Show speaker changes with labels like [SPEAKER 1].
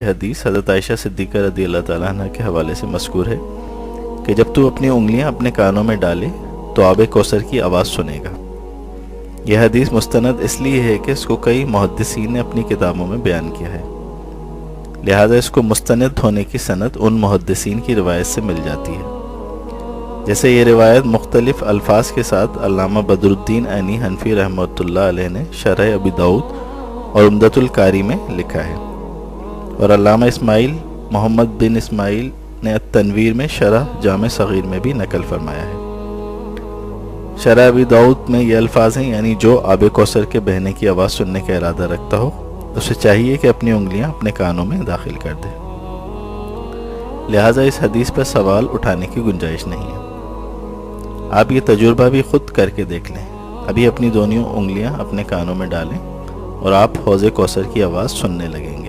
[SPEAKER 1] حدیث حضرت عائشہ صدیقہ رضی اللہ تعالیٰ عنہ کے حوالے سے مذکور ہے کہ جب تو اپنی انگلیاں اپنے کانوں میں ڈالے تو آب کوثر کی آواز سنے گا۔ یہ حدیث مستند اس لیے ہے کہ اس کو کئی محدثین نے اپنی کتابوں میں بیان کیا ہے، لہذا اس کو مستند ہونے کی سند ان محدثین کی روایت سے مل جاتی ہے۔ جیسے یہ روایت مختلف الفاظ کے ساتھ علامہ بدر الدین عینی حنفی رحمۃ اللہ علیہ نے شرح ابی داؤد اور عمدۃ القاری میں لکھا ہے، اور علامہ اسماعیل محمد بن اسماعیل نے التنویر میں شرح جامع صغیر میں بھی نقل فرمایا ہے۔ شرح ابی داؤد میں یہ الفاظ ہیں، یعنی جو آب کوثر کے بہنے کی آواز سننے کا ارادہ رکھتا ہو اسے چاہیے کہ اپنی انگلیاں اپنے کانوں میں داخل کر دے، لہٰذا اس حدیث پر سوال اٹھانے کی گنجائش نہیں ہے۔ آپ یہ تجربہ بھی خود کر کے دیکھ لیں، ابھی اپنی دونوں انگلیاں اپنے کانوں میں ڈالیں اور آپ حوض کوثر کی آواز سننے لگیں گے۔